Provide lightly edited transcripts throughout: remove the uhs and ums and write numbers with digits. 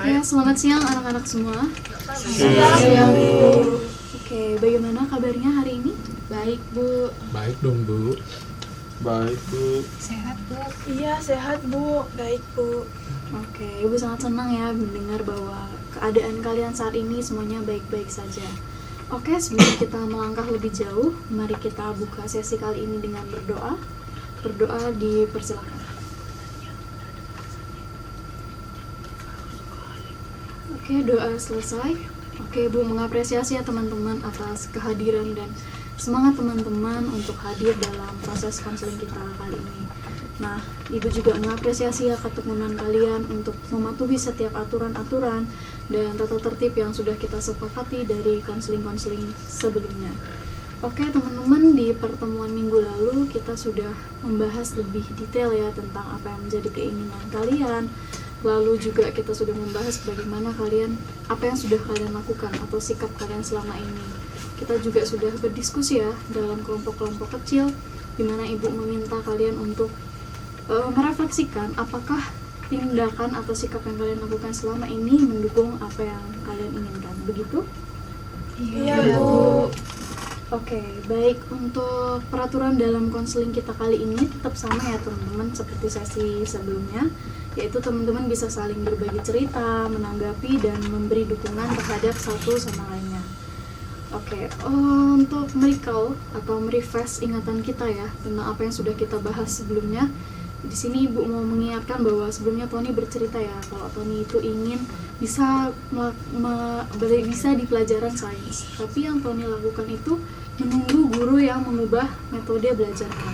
Oke, selamat siang anak-anak semua. Siang, Bu. Oke, bagaimana kabarnya hari ini? Baik, Bu. Baik dong, Bu. Baik, Bu. Sehat, Bu. Iya, sehat, Bu. Baik, Bu. Oke, Ibu sangat senang ya mendengar bahwa keadaan kalian saat ini semuanya baik-baik saja. Oke, sebelum kita melangkah lebih jauh, mari kita buka sesi kali ini dengan berdoa. Berdoa dipersilakan. Oke, doa selesai. Oke, Bu mengapresiasi ya teman-teman atas kehadiran dan semangat teman-teman untuk hadir dalam proses konseling kita kali ini. Nah, Ibu juga mengapresiasi ya ketekunan kalian untuk mematuhi setiap aturan-aturan dan tata tertib yang sudah kita sepakati dari konseling-konseling sebelumnya. Oke teman-teman, di pertemuan minggu lalu kita sudah membahas lebih detail ya tentang apa yang menjadi keinginan kalian. Lalu juga kita sudah membahas bagaimana apa yang sudah kalian lakukan atau sikap kalian selama ini. Kita juga sudah berdiskusi ya dalam kelompok-kelompok kecil, di mana Ibu meminta kalian untuk merefleksikan apakah tindakan atau sikap yang kalian lakukan selama ini mendukung apa yang kalian inginkan. Begitu? Iya, Bu. Oke, baik. Untuk peraturan dalam konseling kita kali ini tetap sama ya teman-teman seperti sesi sebelumnya, yaitu teman-teman bisa saling berbagi cerita, menanggapi, dan memberi dukungan terhadap satu sama lainnya. Oke, untuk merecall atau merefresh ingatan kita ya tentang apa yang sudah kita bahas sebelumnya. Di sini Ibu mau mengingatkan bahwa sebelumnya Tony bercerita ya kalau Tony itu ingin bisa di pelajaran sains, tapi yang Tony lakukan itu menunggu guru yang mengubah metode belajarnya.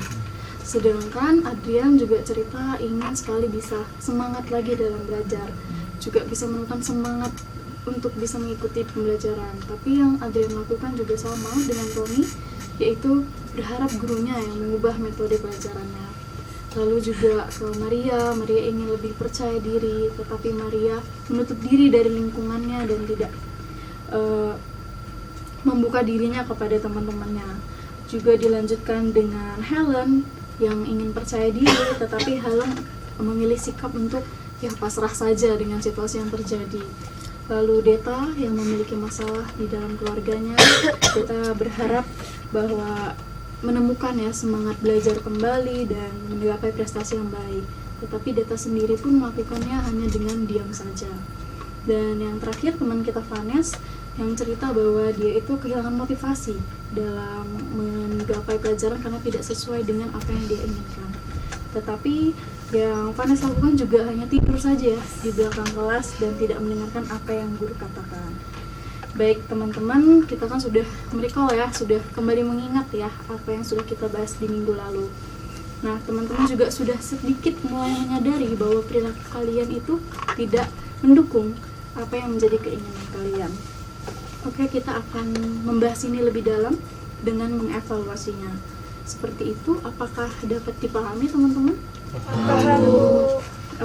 Sedangkan Adrian juga cerita ingin sekali bisa semangat lagi dalam belajar, juga bisa menemukan semangat untuk bisa mengikuti pembelajaran. Tapi yang Adrian lakukan juga sama dengan Tony, yaitu berharap gurunya yang mengubah metode pelajarannya. Lalu juga ke Maria ingin lebih percaya diri, tetapi Maria menutup diri dari lingkungannya dan tidak membuka dirinya kepada teman-temannya. Juga dilanjutkan dengan Helen yang ingin percaya diri, tetapi Helen memilih sikap untuk ya pasrah saja dengan situasi yang terjadi. Lalu Deta yang memiliki masalah di dalam keluarganya, Deta berharap bahwa menemukan ya semangat belajar kembali dan menggapai prestasi yang baik. Tetapi Deta sendiri pun melakukannya hanya dengan diam saja. Dan yang terakhir teman kita Vanes yang cerita bahwa dia itu kehilangan motivasi dalam menggapai pelajaran karena tidak sesuai dengan apa yang dia inginkan. Tetapi yang Vanes lakukan juga hanya tidur saja ya di belakang kelas dan tidak mendengarkan apa yang guru katakan. Baik teman-teman, kita kan sudah merecall ya, sudah kembali mengingat ya apa yang sudah kita bahas di minggu lalu. Nah teman-teman juga sudah sedikit mulai menyadari bahwa perilaku kalian itu tidak mendukung apa yang menjadi keinginan kalian. Oke, kita akan membahas ini lebih dalam dengan mengevaluasinya. Seperti itu, apakah dapat dipahami teman-teman? Paham, Bu.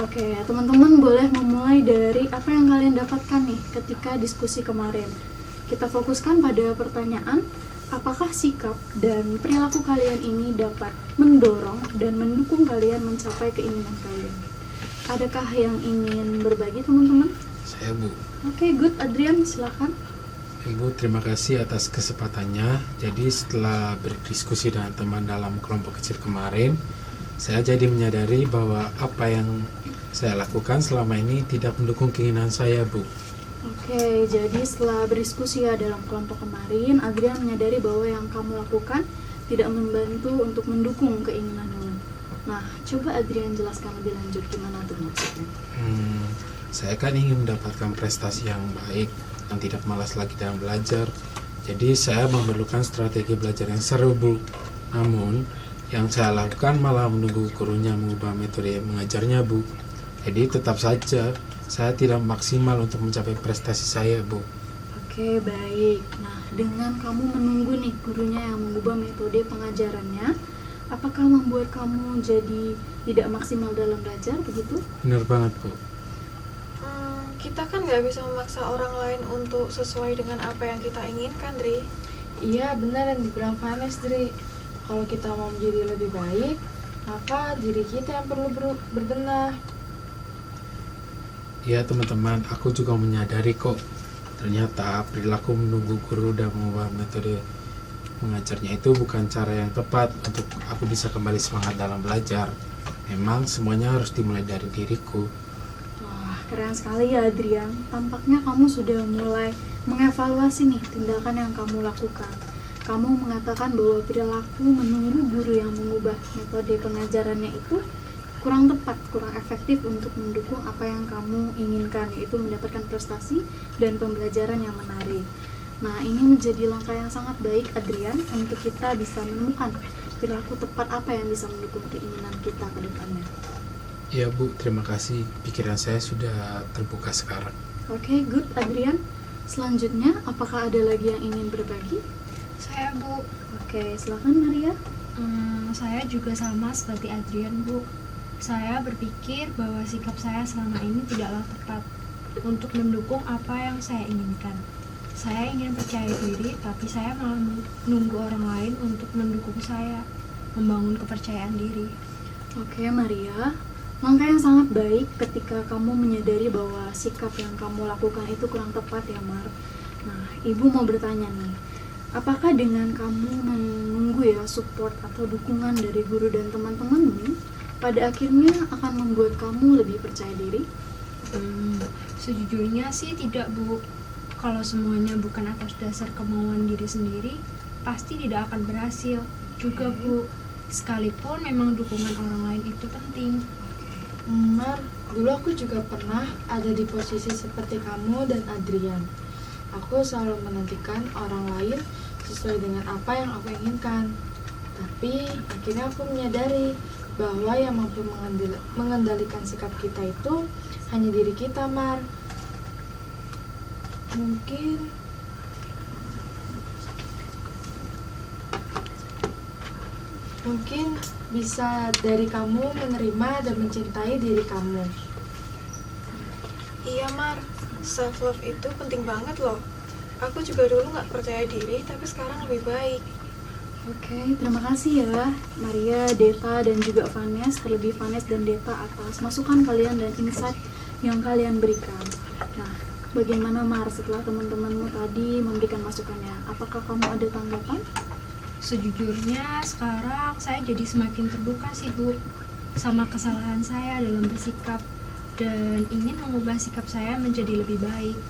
Oke, teman-teman boleh memulai dari apa yang kalian dapatkan nih ketika diskusi kemarin. Kita fokuskan pada pertanyaan, apakah sikap dan perilaku kalian ini dapat mendorong dan mendukung kalian mencapai keinginan kalian? Adakah yang ingin berbagi teman-teman? Saya, Bu. Oke, good. Adrian, silakan. Ibu, terima kasih atas kesempatannya. Jadi setelah berdiskusi dengan teman dalam kelompok kecil kemarin, saya jadi menyadari bahwa apa yang saya lakukan selama ini tidak mendukung keinginan saya, Bu. Oke, jadi setelah berdiskusi ya dalam kelompok kemarin, Adrian menyadari bahwa yang kamu lakukan tidak membantu untuk mendukung keinginanmu. Nah, coba Adrian jelaskan lebih lanjut gimana tuh maksudnya. Saya kan ingin mendapatkan prestasi yang baik dan tidak malas lagi dalam belajar. Jadi saya memerlukan strategi belajar yang seru, Bu. Namun yang saya lakukan malah menunggu gurunya mengubah metode mengajarnya, Bu. Jadi tetap saja saya tidak maksimal untuk mencapai prestasi saya, Bu. Oke, baik. Nah, dengan kamu menunggu nih gurunya yang mengubah metode pengajarannya, apakah membuat kamu jadi tidak maksimal dalam belajar, begitu? Benar banget, Bu. Kita kan nggak bisa memaksa orang lain untuk sesuai dengan apa yang kita inginkan, Dri. Iya, benar yang dibilang Vanes, Dri. Kalau kita mau menjadi lebih baik, maka diri kita yang perlu berbenah. Ya teman-teman, aku juga menyadari kok ternyata perilaku menunggu guru dan mengubah metode mengajarnya itu bukan cara yang tepat untuk aku bisa kembali semangat dalam belajar. Memang semuanya harus dimulai dari diriku. Wah, keren sekali ya Adrian. Tampaknya kamu sudah mulai mengevaluasi nih tindakan yang kamu lakukan. Kamu mengatakan bahwa perilaku menunggu guru yang mengubah metode pengajarannya itu kurang tepat, kurang efektif untuk mendukung apa yang kamu inginkan, yaitu mendapatkan prestasi dan pembelajaran yang menarik. Nah, ini menjadi langkah yang sangat baik Adrian untuk kita bisa menemukan perilaku tepat apa yang bisa mendukung keinginan kita ke depannya. Ya Bu, terima kasih. Pikiran saya sudah terbuka sekarang. Oke, good Adrian. Selanjutnya, apakah ada lagi yang ingin berbagi? Saya Bu, Oke, silakan Maria. saya juga sama seperti Adrian Bu. Saya berpikir bahwa sikap saya selama ini tidaklah tepat untuk mendukung apa yang saya inginkan. Saya ingin percaya diri, tapi saya malah menunggu orang lain untuk mendukung saya, membangun kepercayaan diri. Oke Maria, langkah yang sangat baik ketika kamu menyadari bahwa sikap yang kamu lakukan itu kurang tepat ya Mar. Nah, Ibu mau bertanya nih, apakah dengan kamu menunggu ya support atau dukungan dari guru dan teman-temanmu, pada akhirnya akan membuat kamu lebih percaya diri? Sejujurnya sih tidak Bu. Kalau semuanya bukan atas dasar kemauan diri sendiri, pasti tidak akan berhasil juga Bu. Sekalipun memang dukungan orang lain itu penting. Mar, dulu aku juga pernah ada di posisi seperti kamu dan Adrian. Aku selalu menantikan orang lain sesuai dengan apa yang aku inginkan. Tapi akhirnya aku menyadari bahwa yang mampu mengendalikan sikap kita itu hanya diri kita, Mar. Mungkin bisa dari kamu menerima dan mencintai diri kamu. Iya Mar, self love itu penting banget loh. Aku juga dulu gak percaya diri, tapi sekarang lebih baik. Oke, terima kasih ya Maria, Deta, dan juga Vanes, terlebih Vanes dan Deta atas masukan kalian dan insight yang kalian berikan. Nah, bagaimana Mar setelah teman-temanmu tadi memberikan masukannya? Apakah kamu ada tanggapan? Sejujurnya sekarang saya jadi semakin terbuka sih Bu sama kesalahan saya dalam bersikap dan ingin mengubah sikap saya menjadi lebih baik.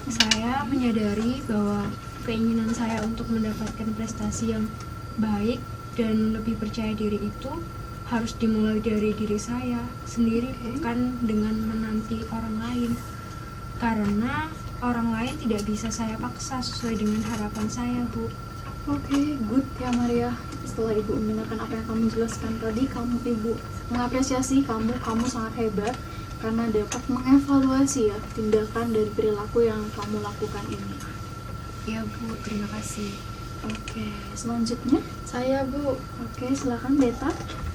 Saya menyadari bahwa keinginan saya untuk mendapatkan prestasi yang baik dan lebih percaya diri itu harus dimulai dari diri saya sendiri, bukan dengan menanti orang lain. Karena orang lain tidak bisa saya paksa sesuai dengan harapan saya, Bu. Oke, good ya Maria. Setelah Ibu mendengarkan apa yang kamu jelaskan tadi, Ibu mengapresiasi kamu sangat hebat karena dapat mengevaluasi ya tindakan dari perilaku yang kamu lakukan ini. Ya Bu, terima kasih. Oke, selanjutnya. Saya, Bu. Oke, silakan Deta.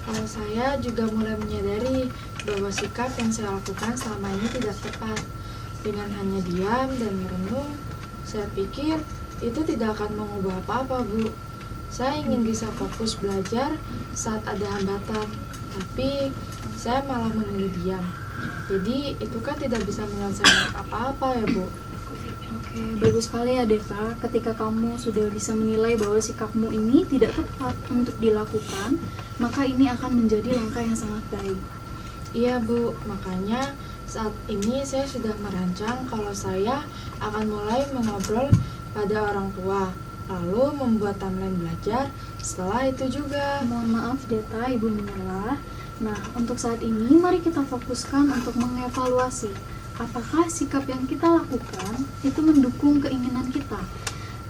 Kalau saya juga mulai menyadari bahwa sikap yang saya lakukan selama ini tidak tepat. Dengan hanya diam dan merenung, saya pikir itu tidak akan mengubah apa-apa, Bu. Saya ingin bisa fokus belajar saat ada hambatan, tapi saya malah memilih diam. Jadi itu kan tidak bisa menyelesaikan apa-apa ya, Bu. Oke, bagus sekali ya Deta. Ketika kamu sudah bisa menilai bahwa sikapmu ini tidak tepat untuk dilakukan, maka ini akan menjadi langkah yang sangat baik. Iya, Bu. Makanya saat ini saya sudah merancang kalau saya akan mulai mengobrol pada orang tua, lalu membuat timeline belajar setelah itu juga. Mohon maaf Deta, Ibu mengalah. Nah, untuk saat ini mari kita fokuskan untuk mengevaluasi apakah sikap yang kita lakukan itu mendukung keinginan kita.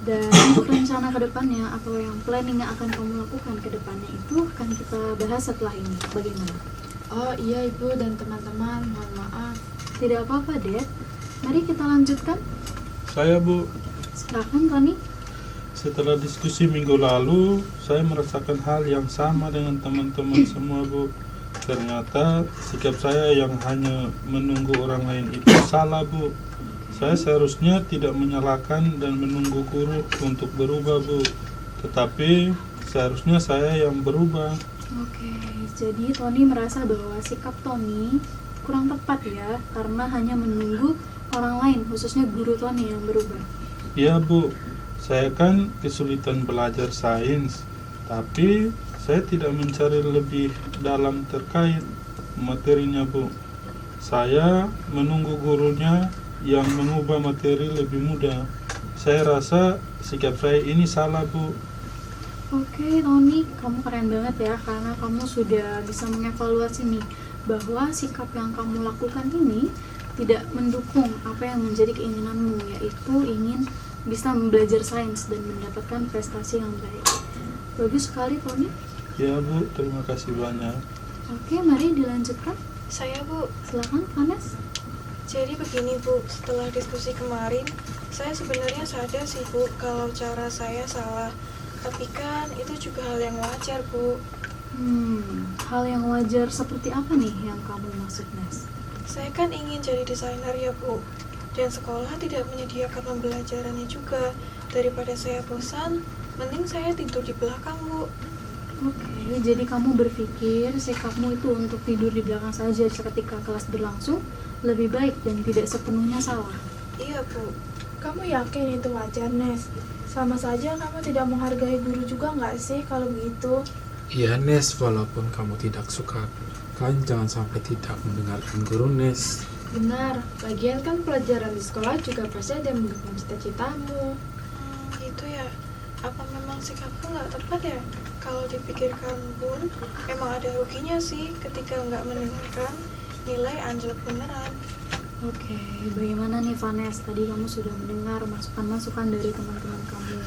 Dan untuk rencana ke depannya atau yang planning yang akan kamu lakukan ke depannya itu akan kita bahas setelah ini. Bagaimana? Oh iya Ibu dan teman-teman, mohon maaf. Tidak apa-apa, Det. Mari kita lanjutkan. Saya, Bu. Silakan, Tony. Setelah diskusi minggu lalu, saya merasakan hal yang sama dengan teman-teman semua, Bu. Ternyata sikap saya yang hanya menunggu orang lain itu salah, Bu. Saya seharusnya tidak menyalahkan dan menunggu guru untuk berubah, Bu. Tetapi seharusnya saya yang berubah. Oke, jadi Tony merasa bahwa sikap Tony kurang tepat ya, karena hanya menunggu orang lain, khususnya guru Tony yang berubah. Ya Bu, saya kan kesulitan belajar sains, tapi saya tidak mencari lebih dalam terkait materinya Bu. Saya menunggu gurunya yang mengubah materi lebih mudah. Saya rasa sikap saya ini salah Bu. Oke, Tony, kamu keren banget ya, karena kamu sudah bisa mengevaluasi nih bahwa sikap yang kamu lakukan ini tidak mendukung apa yang menjadi keinginanmu, yaitu ingin bisa belajar sains dan mendapatkan prestasi yang baik. Bagus sekali, Tony. Ya Bu, terima kasih banyak. Oke, mari dilanjutkan. Saya Bu, Silakan, Vanessa. jadi begini Bu, setelah diskusi kemarin, saya sebenarnya sadar sih Bu kalau cara saya salah. Tapi kan itu juga hal yang wajar Bu. Hal yang wajar seperti apa nih yang kamu maksud, Nes? Saya kan ingin jadi desainer ya Bu, dan sekolah tidak menyediakan pembelajarannya juga. Daripada saya bosan, mending saya tidur di belakang Bu. Oke, jadi kamu berpikir sikapmu itu untuk tidur di belakang saja ketika kelas berlangsung lebih baik dan tidak sepenuhnya salah. Iya Bu. Kamu yakin itu wajar, Nes? Sama saja kamu tidak menghargai guru juga nggak sih kalau begitu? Iya Nes, walaupun kamu tidak suka, kan jangan sampai tidak mendengarkan guru Nes. Benar, lagian kan pelajaran di sekolah juga pasti ada yang mendukung cita-citamu. Gitu ya. Apa memang sikapku nggak tepat ya? Kalau dipikirkan pun, emang ada ruginya sih ketika nggak mendengarkan, nilai anjlok beneran. Oke, bagaimana nih Vanessa? Tadi kamu sudah mendengar masukan-masukan dari teman-teman kamu.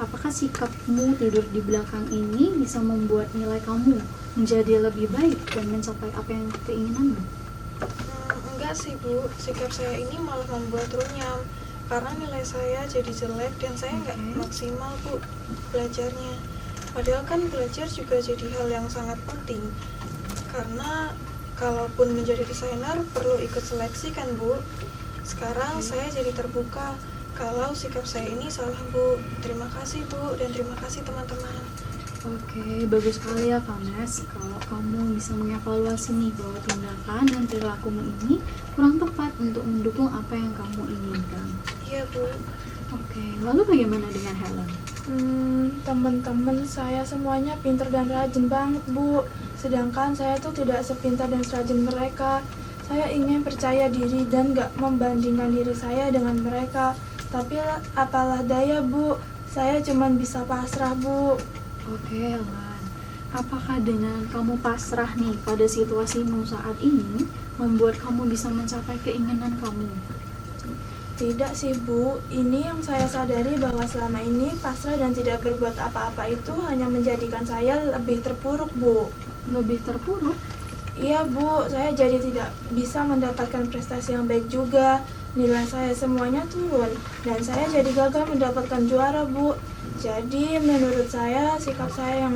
Apakah sikapmu tidur di belakang ini bisa membuat nilai kamu menjadi lebih baik dan mencapai apa yang keinginanmu? Enggak sih Bu, sikap saya ini malah membuat runyam. Karena nilai saya jadi jelek dan saya nggak maksimal Bu belajarnya. Padahal kan belajar juga jadi hal yang sangat penting. Karena kalaupun menjadi desainer perlu ikut seleksi kan Bu. Sekarang saya jadi terbuka kalau sikap saya ini salah Bu. Terima kasih Bu, dan terima kasih teman-teman. Oke, bagus sekali ya Vanessa. Kalau kamu bisa mengevaluasi nih bahwa tindakan dan perilakumu ini kurang tepat untuk mendukung apa yang kamu inginkan. Iya Bu. Oke, lalu bagaimana dengan Helen? Teman-teman saya semuanya pintar dan rajin banget Bu. Sedangkan saya tuh tidak sepintar dan serajin mereka. Saya ingin percaya diri dan gak membandingkan diri saya dengan mereka. Tapi apalah daya Bu, saya cuma bisa pasrah Bu. Oke, Helen. Apakah dengan kamu pasrah nih pada situasimu saat ini membuat kamu bisa mencapai keinginan kamu? Tidak sih Bu, ini yang saya sadari bahwa selama ini pasrah dan tidak berbuat apa-apa itu hanya menjadikan saya lebih terpuruk Bu. Lebih terpuruk? Iya Bu, saya jadi tidak bisa mendapatkan prestasi yang baik juga. Nilai saya semuanya turun dan saya jadi gagal mendapatkan juara Bu. Jadi menurut saya sikap saya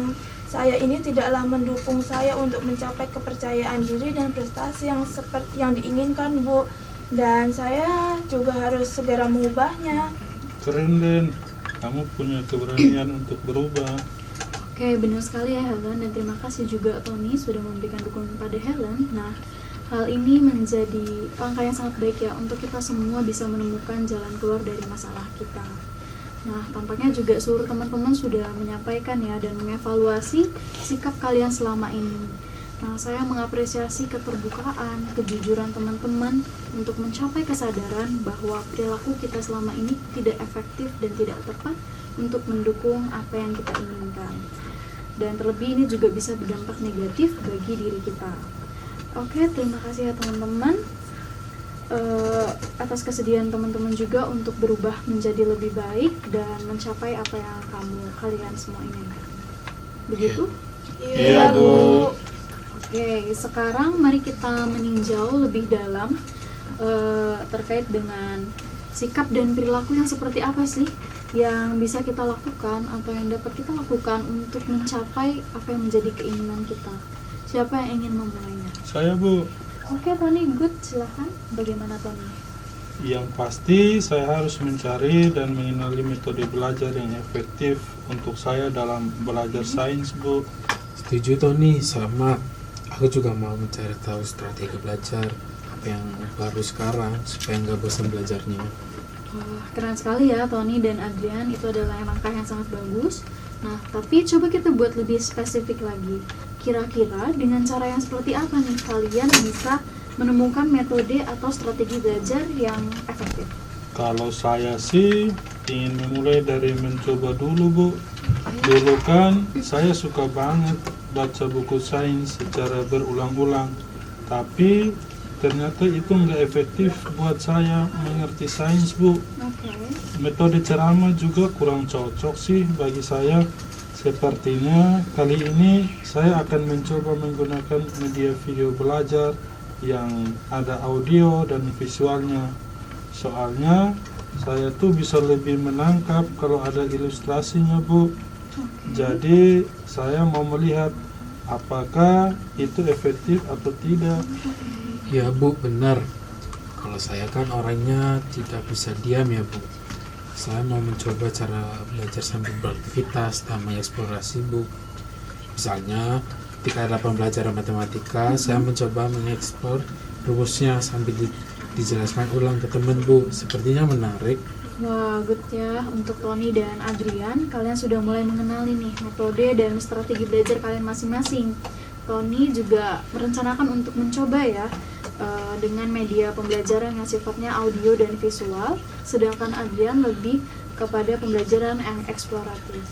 ini tidaklah mendukung saya untuk mencapai kepercayaan diri dan prestasi yang seperti yang diinginkan Bu. Dan saya juga harus segera mengubahnya. Keren Den, kamu punya keberanian untuk berubah. Oke, benar sekali ya Helen, dan terima kasih juga Tony sudah memberikan dukungan pada Helen. Nah, hal ini menjadi langkah yang sangat baik ya untuk kita semua bisa menemukan jalan keluar dari masalah kita. Nah, tampaknya juga seluruh teman-teman sudah menyampaikan ya dan mengevaluasi sikap kalian selama ini. Nah, saya mengapresiasi keterbukaan, kejujuran teman-teman untuk mencapai kesadaran bahwa perilaku kita selama ini tidak efektif dan tidak tepat untuk mendukung apa yang kita inginkan. Dan terlebih ini juga bisa berdampak negatif bagi diri kita. Oke, terima kasih ya teman-teman atas kesediaan teman-teman juga untuk berubah menjadi lebih baik dan mencapai apa yang kalian semua inginkan. Begitu? Iya Bu. Oke, sekarang mari kita meninjau lebih dalam terkait dengan sikap dan perilaku yang seperti apa sih yang bisa kita lakukan atau yang dapat kita lakukan untuk mencapai apa yang menjadi keinginan kita. Siapa yang ingin memulainya? Saya Bu. Oke, Tony, good. Silahkan. Bagaimana, Tony? Yang pasti saya harus mencari dan mengenali metode belajar yang efektif untuk saya dalam belajar sains Bu. Setuju Tony, sama. aku juga mau mencari tahu strategi belajar apa yang baru sekarang supaya nggak bosan belajarnya. Wah, keren sekali ya Tony dan Adrian, itu adalah langkah yang sangat bagus. Nah, tapi coba kita buat lebih spesifik lagi. Kira-kira dengan cara yang seperti apa nih kalian bisa menemukan metode atau strategi belajar yang efektif? Kalau saya sih ingin memulai dari mencoba dulu, Bu. Dulu kan saya suka banget baca buku sains secara berulang-ulang, tapi ternyata itu nggak efektif buat saya mengerti sains, Bu. Oke. Metode ceramah juga kurang cocok sih bagi saya. Sepertinya kali ini saya akan mencoba menggunakan media video belajar yang ada audio dan visualnya. Soalnya saya tuh bisa lebih menangkap kalau ada ilustrasinya, Bu. Jadi saya mau melihat apakah itu efektif atau tidak. Ya Bu, benar. Kalau saya kan orangnya tidak bisa diam ya Bu. Saya mau mencoba cara belajar sambil beraktivitas dan mengeksplorasi Bu. Misalnya ketika ada pembelajaran matematika, saya mencoba mengeksplor rumusnya sambil dijelaskan ulang ke teman Bu. Sepertinya menarik. Wah, good ya. Untuk Tony dan Adrian, kalian sudah mulai mengenali nih metode dan strategi belajar kalian masing-masing. Tony juga merencanakan untuk mencoba ya dengan media pembelajaran yang sifatnya audio dan visual, sedangkan Adrian lebih kepada pembelajaran yang eksploratif.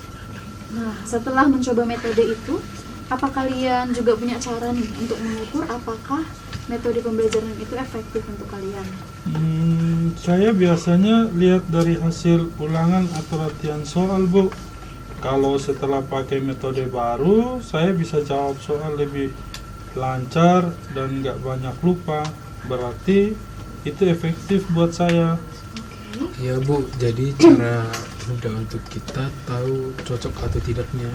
Nah, setelah mencoba metode itu, apa kalian juga punya cara nih untuk mengukur apakah metode pembelajaran itu efektif untuk kalian? Saya biasanya lihat dari hasil ulangan atau latihan soal, Bu. Kalau setelah pakai metode baru, saya bisa jawab soal lebih lancar dan nggak banyak lupa. Berarti itu efektif buat saya. Ya Bu, jadi cara mudah untuk kita tahu cocok atau tidaknya.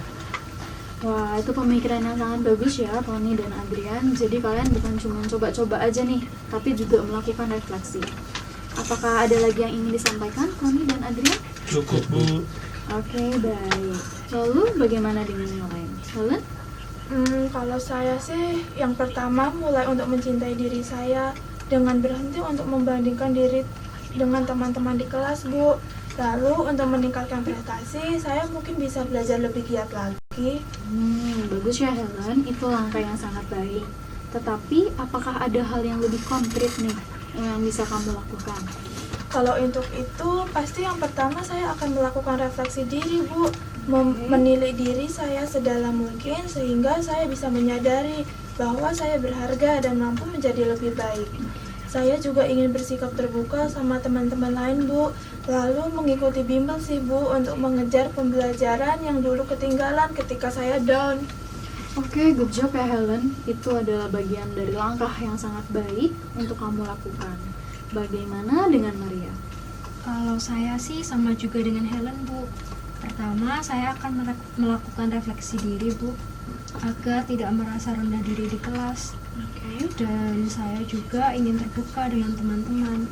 Wah, itu pemikiran yang sangat bagus ya Tony dan Adrian. Jadi kalian bukan cuma coba-coba aja nih, tapi juga melakukan refleksi. Apakah ada lagi yang ingin disampaikan Tony dan Adrian? Cukup, Bu. Oke, baik. Lalu bagaimana dengan yang lain? Helen? Kalau saya sih yang pertama mulai untuk mencintai diri saya dengan berhenti untuk membandingkan diri dengan teman-teman di kelas, Bu. Lalu untuk meningkatkan prestasi, saya mungkin bisa belajar lebih giat lagi. Bagus ya Helen, itu langkah yang sangat baik. Tetapi apakah ada hal yang lebih konkret nih yang bisa kamu lakukan? Kalau untuk itu, pasti yang pertama saya akan melakukan refleksi diri, Bu. Menilai diri saya sedalam mungkin sehingga saya bisa menyadari bahwa saya berharga dan mampu menjadi lebih baik. Saya juga ingin bersikap terbuka sama teman-teman lain, Bu. Lalu mengikuti bimbel sih, Bu, untuk mengejar pembelajaran yang dulu ketinggalan ketika saya down. Oke, good job ya Helen. Itu adalah bagian dari langkah yang sangat baik untuk kamu lakukan. Bagaimana dengan Maria? Kalau saya sih sama juga dengan Helen, Bu. Pertama, saya akan melakukan refleksi diri, Bu, agar tidak merasa rendah diri di kelas. Dan saya juga ingin terbuka dengan teman-teman.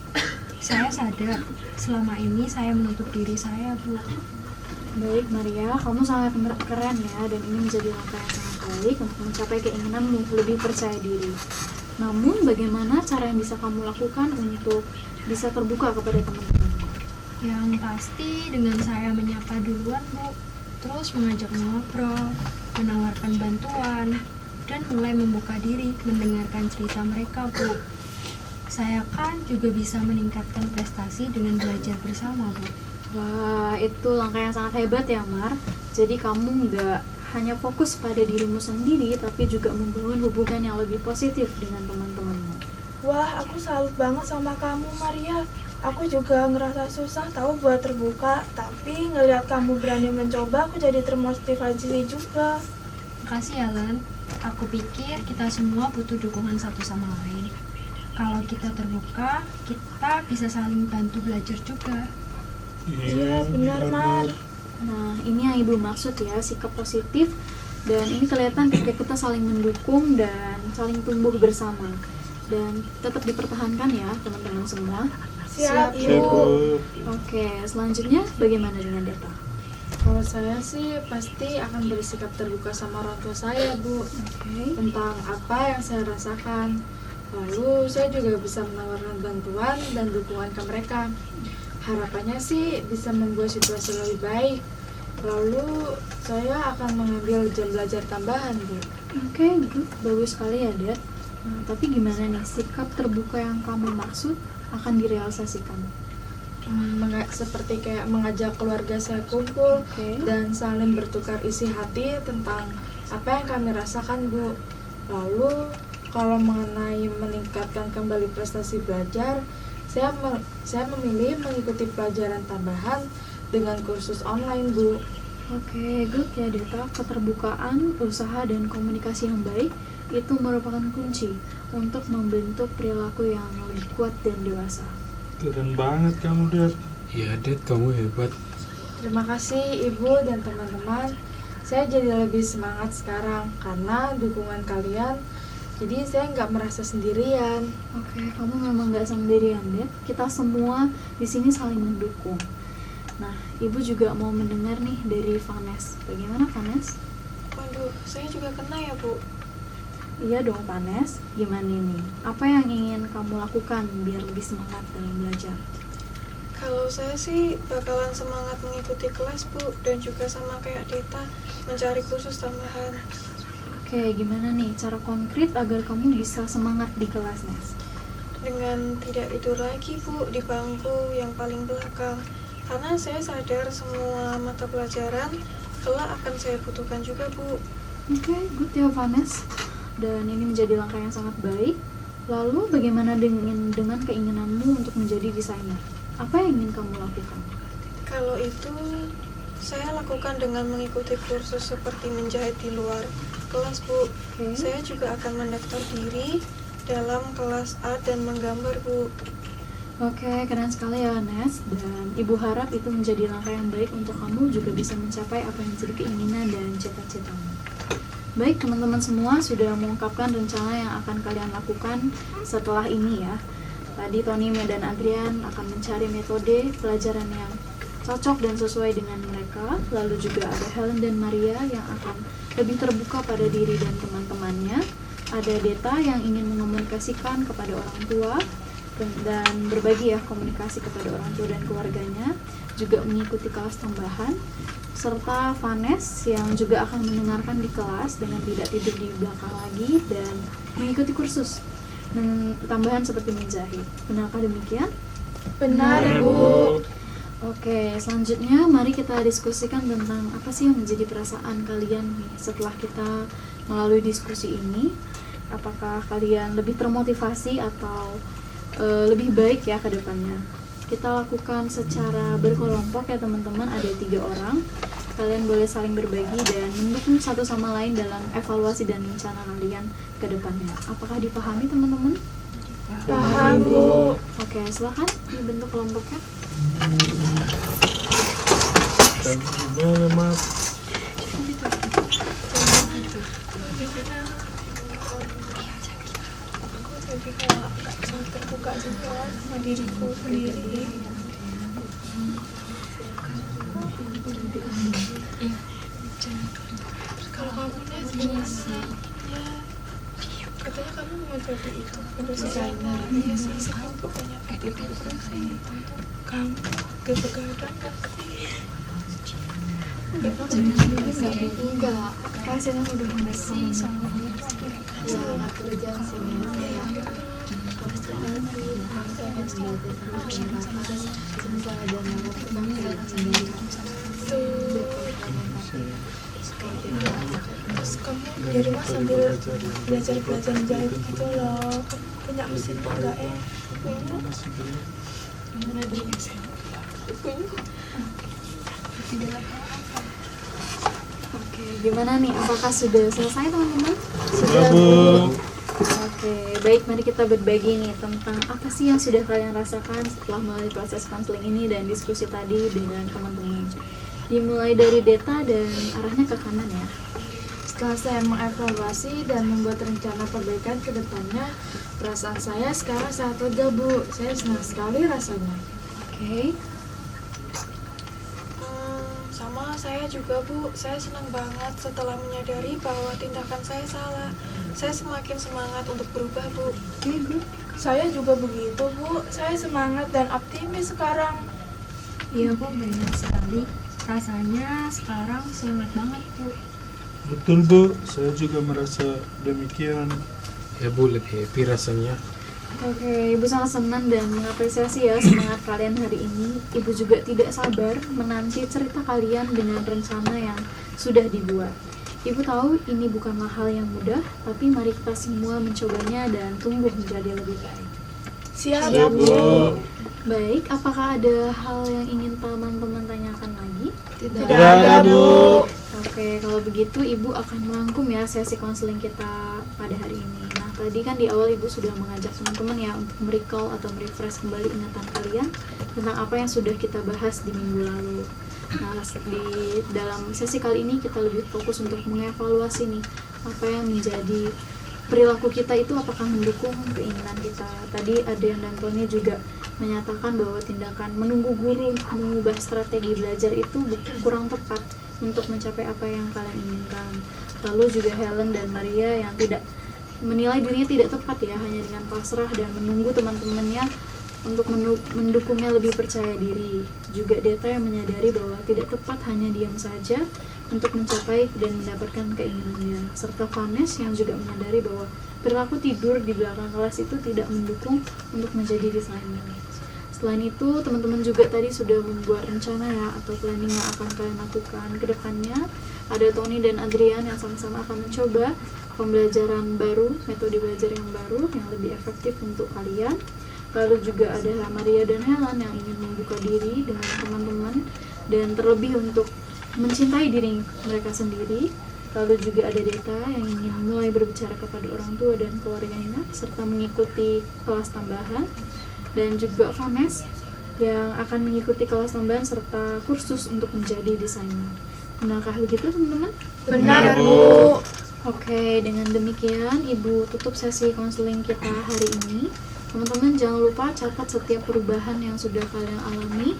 Saya sadar selama ini saya menutup diri saya, Bu. Baik Maria, kamu sangat keren ya, dan ini menjadi langkah yang sangat baik untuk mencapai keinginanmu lebih percaya diri. Namun bagaimana cara yang bisa kamu lakukan untuk bisa terbuka kepada teman-teman? Yang pasti dengan saya menyapa duluan, Bu, terus mengajak ngobrol, menawarkan bantuan, dan mulai membuka diri mendengarkan cerita mereka, Bu. Saya kan juga bisa meningkatkan prestasi dengan belajar bersama, Bu. Wah, itu langkah yang sangat hebat ya Mar. Jadi kamu nggak hanya fokus pada dirimu sendiri, tapi juga membangun hubungan yang lebih positif dengan teman-temanmu. Wah, aku salut banget sama kamu, Maria. Aku juga ngerasa susah tahu buat terbuka, tapi ngelihat kamu berani mencoba, aku jadi termotivasi juga. Makasih ya, Len. Aku pikir kita semua butuh dukungan satu sama lain. Kalau kita terbuka, kita bisa saling bantu belajar juga. Iya, benar, Mar. Nah, ini yang Ibu maksud ya, sikap positif. Dan ini kelihatan ketika kita saling mendukung dan saling tumbuh bersama. Dan tetap dipertahankan ya teman-teman semua. Siap, Siap, Ibu. Bu. Oke, selanjutnya bagaimana dengan data? Kalau saya sih pasti akan bersikap terbuka sama orang tua saya, Bu, Oke. tentang apa yang saya rasakan. Lalu saya juga bisa menawarkan bantuan dan dukungan ke mereka. Harapannya sih bisa membuat situasi lebih baik. Lalu saya akan mengambil jam belajar tambahan, Bu. Oke, good. Bagus sekali ya, Dad. Nah, tapi gimana nih sikap terbuka yang kamu maksud akan direalisasikan? Seperti kayak mengajak keluarga saya kumpul Oke. dan saling bertukar isi hati tentang apa yang kami rasakan, Bu. Lalu kalau mengenai meningkatkan kembali prestasi belajar, saya memilih mengikuti pelajaran tambahan dengan kursus online, Bu. Oke, good ya Deta. Keterbukaan, usaha, dan komunikasi yang baik itu merupakan kunci untuk membentuk perilaku yang lebih kuat dan dewasa. Keren banget kamu, Dad. Iya, Dad, kamu hebat. Terima kasih Ibu dan teman-teman. Saya jadi lebih semangat sekarang karena dukungan kalian. Jadi saya nggak merasa sendirian. Oke, kamu memang nggak sendirian, Dad. Kita semua di sini saling mendukung. Nah, Ibu juga mau mendengar nih dari Vanes. Bagaimana, Vanes? Waduh, saya juga kena ya, Bu. Iya dong, Vanes. Gimana nih? Apa yang ingin kamu lakukan biar lebih semangat dalam belajar? Kalau saya sih bakalan semangat mengikuti kelas, Bu, dan juga sama kayak Dita, mencari kursus tambahan. Oke, gimana nih cara konkret agar kamu bisa semangat di kelas, Nes? Dengan tidak tidur lagi, Bu, di bangku yang paling belakang. Karena saya sadar semua mata pelajaran kelak akan saya butuhkan juga, Bu. Oke, good ya, Vanes. Dan ini menjadi langkah yang sangat baik. Lalu bagaimana dengan keinginanmu untuk menjadi desainer? Apa yang ingin kamu lakukan? Kalau itu, saya lakukan dengan mengikuti kursus seperti menjahit di luar kelas, Bu. Oke. Saya juga akan mendaftar diri dalam kelas art dan menggambar, Bu. Oke, keren sekali ya, Nes. Dan Ibu harap itu menjadi langkah yang baik untuk kamu juga bisa mencapai apa yang menjadi keinginan dan cita-citamu. Baik, teman-teman semua sudah mengungkapkan rencana yang akan kalian lakukan setelah ini ya. Tadi Tony, dan Adrian akan mencari metode pelajaran yang cocok dan sesuai dengan mereka. Lalu juga ada Helen dan Maria yang akan lebih terbuka pada diri dan teman-temannya. Ada Deta yang ingin mengomunikasikan kepada orang tua dan berbagi ya komunikasi kepada orang tua dan keluarganya, juga mengikuti kelas tambahan, serta Vanes yang juga akan mendengarkan di kelas dengan tidak tidur di belakang lagi dan mengikuti kursus tambahan seperti menjahit. Benarkah demikian? Benar, Bu. Oke, selanjutnya mari kita diskusikan tentang apa sih yang menjadi perasaan kalian nih setelah kita melalui diskusi ini. Apakah kalian lebih termotivasi atau lebih baik ya ke depannya? Kita lakukan secara berkelompok ya teman-teman, ada 3 orang. Kalian boleh saling berbagi dan mendukung satu sama lain dalam evaluasi dan rencana kalian ke depannya. Apakah dipahami teman-teman? Paham, Bu. Oke, silakan dibentuk kelompoknya. Dan gimana, Mas? Aku jadi kayak sangat terbuka juga sama diriku sendiri. Kalau kamu ya, katanya kamu mau jadi itu desainer. Iya sih, sekarang kok banyak itu terus sih. Kamu gak begadang gak sih? Enggak, pasien yang udah bersih sama Selamat kerja Terus kamu di rumah sambil belajar jahit gitu loh. Punya mesin enggak ya? Punya Oke, gimana nih? Apakah sudah selesai teman-teman? Sudah, Bu. Oke, baik, mari kita berbagi nih tentang apa sih yang sudah kalian rasakan setelah melalui proses konseling ini dan diskusi tadi dengan teman-teman. Dimulai dari Deta dan arahnya ke kanan ya. Setelah saya mengevaluasi dan membuat rencana perbaikan ke depannya, perasaan saya sekarang sangat lega, Bu. Saya senang sekali rasanya. Oke. sama saya juga, Bu. Saya senang banget setelah menyadari bahwa tindakan saya salah. Saya semakin semangat untuk berubah, Bu. Saya juga begitu, Bu. Saya semangat dan optimis sekarang. Iya Bu, benar sekali. Rasanya sekarang semangat banget Bu. Betul Bu, saya juga merasa demikian. Ya Bu, lebih happy rasanya. Oke, Ibu sangat senang dan mengapresiasi ya semangat kalian hari ini. Ibu juga tidak sabar menanti cerita kalian dengan rencana yang sudah dibuat. Ibu tahu ini bukanlah hal yang mudah, tapi mari kita semua mencobanya dan tumbuh menjadi lebih baik. Siap, Siap, Bu. Bu. Baik, apakah ada hal yang ingin teman-teman tanyakan lagi? Tidak. Tidak ada, Bu. Oke, kalau begitu Ibu akan merangkum ya sesi konseling kita pada hari ini. Nah, tadi kan di awal Ibu sudah mengajak teman-teman ya untuk merecall atau merefresh kembali ingatan kalian tentang apa yang sudah kita bahas di minggu lalu. Nah, di dalam sesi kali ini kita lebih fokus untuk mengevaluasi nih apa yang menjadi perilaku kita itu apakah mendukung keinginan kita. Tadi Adrian dan Tony juga menyatakan bahwa tindakan menunggu guru untuk mengubah strategi belajar itu kurang tepat untuk mencapai apa yang kalian inginkan. Lalu juga Helen dan Maria yang tidak menilai dirinya tidak tepat ya, hanya dengan pasrah dan menunggu teman-temannya untuk mendukungnya lebih percaya diri. Juga Deta yang menyadari bahwa tidak tepat hanya diam saja untuk mencapai dan mendapatkan keinginannya. Serta Vanes yang juga menyadari bahwa perilaku tidur di belakang kelas itu tidak mendukung untuk menjadi desainer. Selain itu, teman-teman juga tadi sudah membuat rencana ya atau planning yang akan kalian lakukan ke depannya. Ada Tony dan Adrian yang sama-sama akan mencoba pembelajaran baru, metode belajar yang baru yang lebih efektif untuk kalian. Lalu juga ada Maria dan Helen yang ingin membuka diri dengan teman-teman dan terlebih untuk mencintai diri mereka sendiri. Lalu juga ada Deta yang ingin mulai berbicara kepada orang tua dan keluarganya serta mengikuti kelas tambahan. Dan juga Vanes yang akan mengikuti kelas tambahan serta kursus untuk menjadi desainer. Benarkah begitu teman-teman? Benar, Bu. Oke, dengan demikian Ibu tutup sesi konseling kita hari ini. Teman-teman jangan lupa catat setiap perubahan yang sudah kalian alami.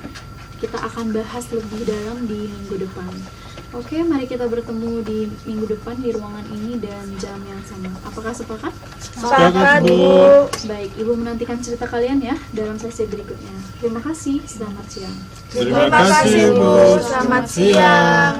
Kita akan bahas lebih dalam di minggu depan. Oke, mari kita bertemu di minggu depan di ruangan ini dan jam yang sama. Apakah sepakat? Sepakat, Bu. Baik, Ibu menantikan cerita kalian ya dalam sesi berikutnya. Terima kasih, selamat siang. Terima kasih Bu. Selamat siang.